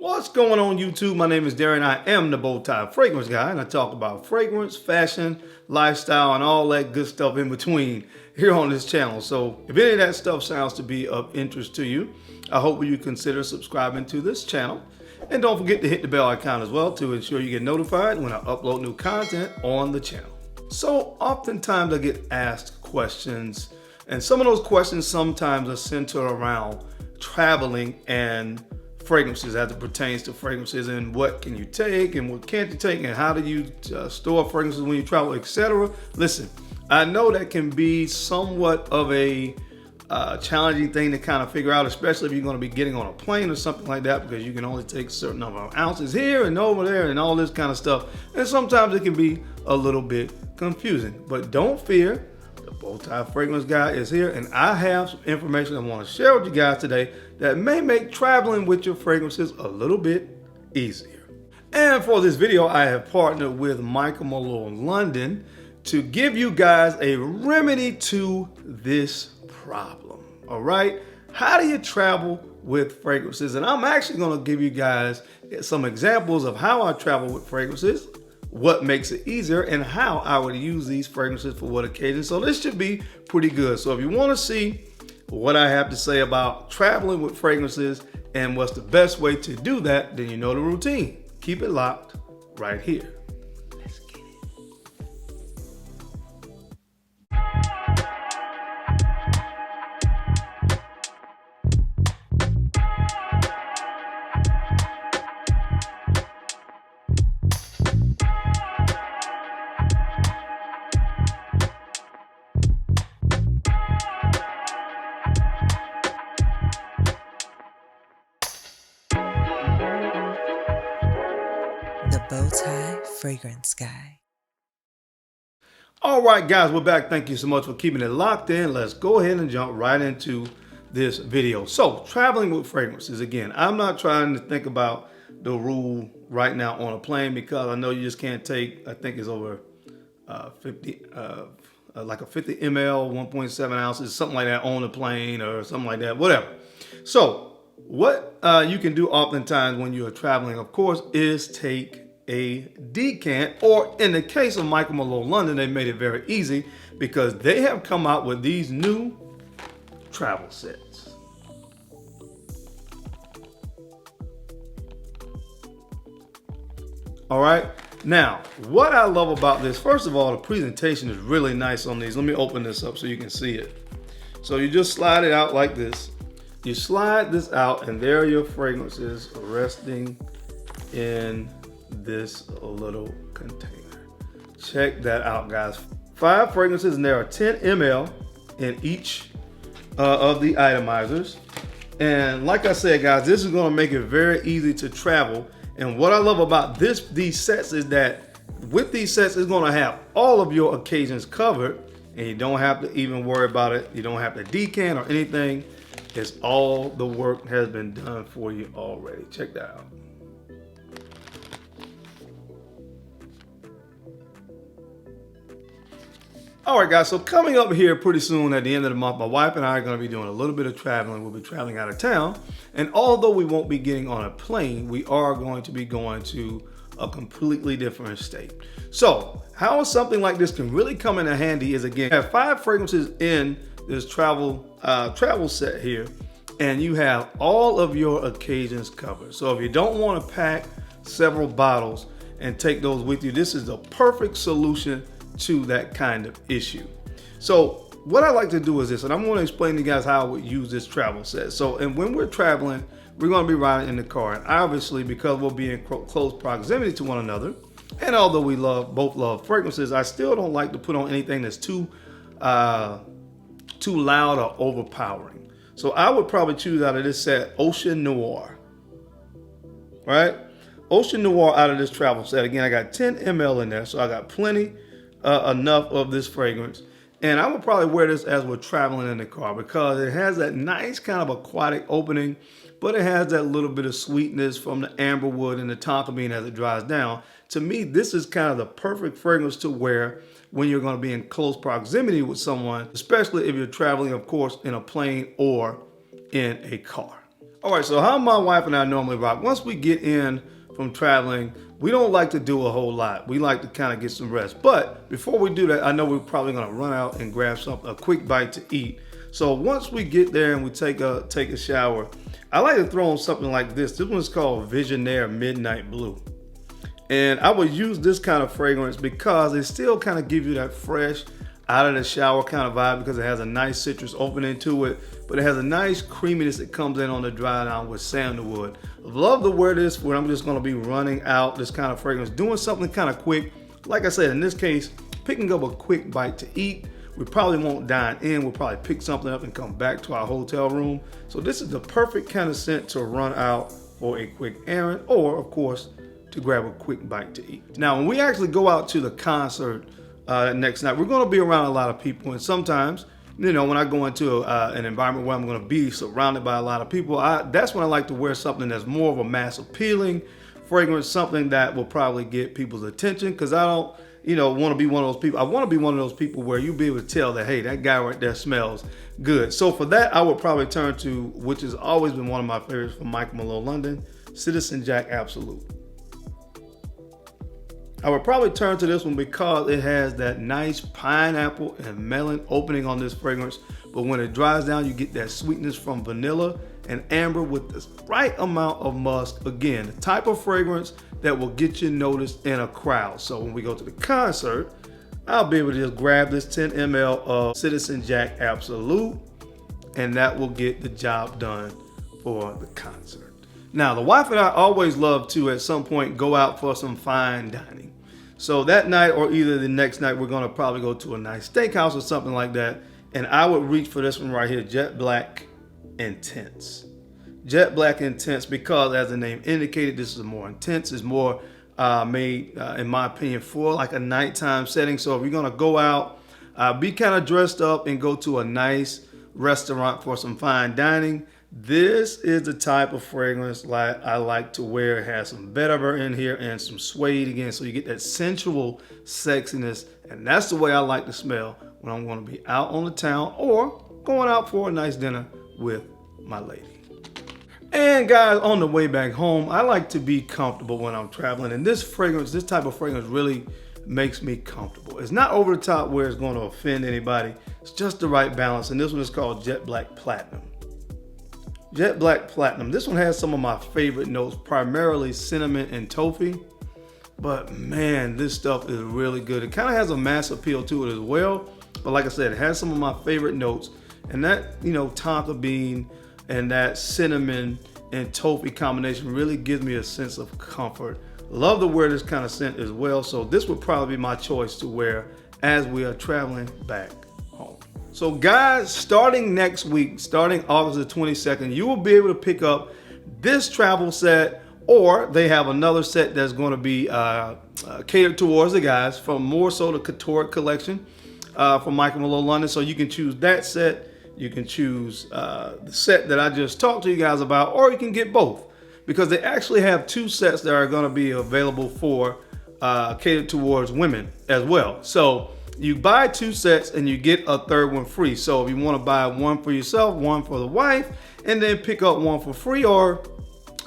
What's going on YouTube? My name is Darren. I am the Bowtie Fragrance Guy, and I talk about fragrance, fashion, lifestyle, and all that good stuff in between here on this channel. So if any of that stuff sounds to be of interest to you, I hope you consider subscribing to this channel. And don't forget to hit the bell icon as well to ensure you get notified when I upload new content on the channel. So oftentimes I get asked questions, and some of those questions sometimes are centered around traveling and fragrances as it pertains to fragrances, and what can you take and what can't you take, and how do you store fragrances when you travel, etc. Listen, I know that can be somewhat of a challenging thing to kind of figure out, especially if you're going to be getting on a plane or something like that, because you can only take a certain number of ounces here and over there and all this kind of stuff, and sometimes it can be a little bit confusing. But don't fear, the Bowtie Fragrance Guy is here, and I have some information I want to share with you guys today that may make traveling with your fragrances a little bit easier. And for this video, I have partnered with Michael Malone London to give you guys a remedy to this problem. All right, how do you travel with fragrances? And I'm actually going to give you guys some examples of how I travel with fragrances, what makes it easier, and how I would use these fragrances for what occasion. So this should be pretty good. So if you want to see what I have to say about traveling with fragrances and what's the best way to do that, then you know the routine. Keep it locked right here. Let's get it. The Bowtie Fragrance Guy. All right, guys, we're back. Thank you so much for keeping it locked in. Let's go ahead and jump right into this video. So, traveling with fragrances. Again, I'm not trying to think about the rule right now on a plane, because I know you just can't take, I think it's over 50, like a 50 ml, 1.7 ounces, something like that on the plane or something like that, whatever. So, what you can do oftentimes when you are traveling, of course, is take a decant, or in the case of Michael Malone London, they made it very easy because they have come out with these new travel sets. All right, now what I love about this, first of all, the presentation is really nice on these. Let me open this up so you can see it. So you just slide it out like this. You slide this out, and there are your fragrances resting in this little container. Check that out, guys. 5 fragrances, and there are 10 ml in each of the itemizers. And like I said, guys, this is going to make it very easy to travel. And what I love about these sets is that with these sets, it's going to have all of your occasions covered, and you don't have to even worry about it. You don't have to decant or anything. It's all the work has been done for you already. Check that out. All right, guys, so coming up here pretty soon at the end of the month, my wife and I are going to be doing a little bit of traveling. We'll be traveling out of town. And although we won't be getting on a plane, we are going to be going to a completely different state. So how something like this can really come in handy is, again, have 5 fragrances in this travel set here, and you have all of your occasions covered. So if you don't want to pack several bottles and take those with you, this is the perfect solution to that kind of issue. So what I like to do is this, and I'm going to explain to you guys how I would use this travel set. So, and when we're traveling, we're going to be riding in the car, and obviously because we'll be in close proximity to one another, and although we both love fragrances, I still don't like to put on anything that's too loud or overpowering. So I would probably choose out of this set Ocean Noir. Right? Ocean Noir out of this travel set. Again, I got 10 ml in there, so I got plenty, enough of this fragrance. And I would probably wear this as we're traveling in the car because it has that nice kind of aquatic opening, but it has that little bit of sweetness from the amberwood and the tonka bean as it dries down. To me, this is kind of the perfect fragrance to wear when you're going to be in close proximity with someone, especially if you're traveling, of course, in a plane or in a car. All right, so how my wife and I normally rock, once we get in from traveling, we don't like to do a whole lot. We like to kind of get some rest. But before we do that, I know we're probably gonna run out and grab a quick bite to eat. So once we get there and we take a shower, I like to throw on something like this. This one's called Visionnaire Midnight Blue. And I would use this kind of fragrance because it still kind of gives you that fresh, out of the shower kind of vibe because it has a nice citrus opening to it, but it has a nice creaminess that comes in on the dry down with sandalwood. Love to wear this when I'm just gonna be running out this kind of fragrance, doing something kind of quick. Like I said, in this case, picking up a quick bite to eat. We probably won't dine in, we'll probably pick something up and come back to our hotel room. So this is the perfect kind of scent to run out for a quick errand, or of course, to grab a quick bite to eat. Now, when we actually go out to the concert next night, we're going to be around a lot of people, and sometimes, you know, when I go into an environment where I'm going to be surrounded by a lot of people, that's when I like to wear something that's more of a mass appealing fragrance, something that will probably get people's attention, because I don't, you know, want to be one of those people. I want to be one of those people where you'll be able to tell that, hey, that guy right there smells good. So for that, I would probably turn to, which has always been one of my favorites from Michael Malone London, Citizen Jack Absolute. I would probably turn to this one because it has that nice pineapple and melon opening on this fragrance. But when it dries down, you get that sweetness from vanilla and amber with the right amount of musk. Again, the type of fragrance that will get you noticed in a crowd. So when we go to the concert, I'll be able to just grab this 10 ml of Citizen Jack Absolute, and that will get the job done for the concert. Now, the wife and I always love to, at some point, go out for some fine dining. So that night or either the next night, we're gonna probably go to a nice steakhouse or something like that. And I would reach for this one right here, Jet Black Intense. Jet Black Intense, because as the name indicated, this is more intense. It's more made, in my opinion, for like a nighttime setting. So if you're gonna go out, be kind of dressed up and go to a nice restaurant for some fine dining, this is the type of fragrance like I like to wear. It has some vetiver in here and some suede again, so you get that sensual sexiness, and that's the way I like to smell when I'm going to be out on the town or going out for a nice dinner with my lady. And guys, on the way back home, I like to be comfortable when I'm traveling, and this fragrance, this type of fragrance really makes me comfortable. It's not over the top where it's going to offend anybody. It's just the right balance, and this one is called Jet Black Platinum. Jet Black Platinum. This one has some of my favorite notes, primarily cinnamon and toffee. But man, this stuff is really good. It kind of has a mass appeal to it as well. But like I said, it has some of my favorite notes. And that, you know, tonka bean and that cinnamon and toffee combination really gives me a sense of comfort. Love to wear this kind of scent as well. So this would probably be my choice to wear as we are traveling back home. So guys, starting next week, starting August the 22nd, you will be able to pick up this travel set, or they have another set that's going to be catered towards the guys from more so the Couture collection from Michael Malone London. So you can choose that set, you can choose the set that I just talked to you guys about, or you can get both, because they actually have two sets that are going to be available for catered towards women as well. So you buy two sets and you get a third one free. So if you want to buy one for yourself, one for the wife, and then pick up one for free, or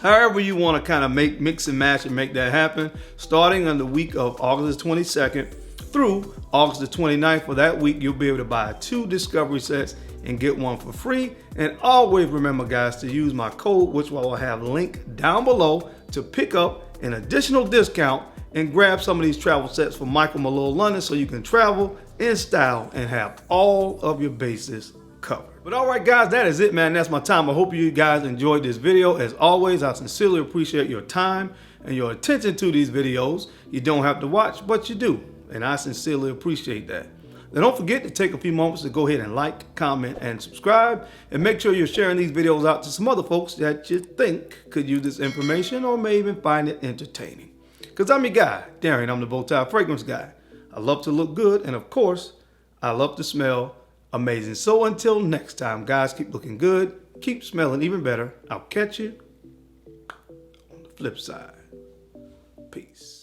however you want to kind of mix and match and make that happen, starting on the week of August 22nd through August the 29th. For that week, you'll be able to buy two discovery sets and get one for free. And always remember, guys, to use my code, which I will have linked down below, to pick up an additional discount and grab some of these travel sets from Michael Malone London, so you can travel in style and have all of your bases covered. But all right, guys, that is it, man. That's my time. I hope you guys enjoyed this video. As always, I sincerely appreciate your time and your attention to these videos. You don't have to watch, but you do, and I sincerely appreciate that. Now, don't forget to take a few moments to go ahead and like, comment, and subscribe, and make sure you're sharing these videos out to some other folks that you think could use this information or may even find it entertaining. Because I'm your guy, Darren. I'm the Bowtie Fragrance Guy. I love to look good, and of course, I love to smell amazing. So until next time, guys, keep looking good, keep smelling even better. I'll catch you on the flip side. Peace.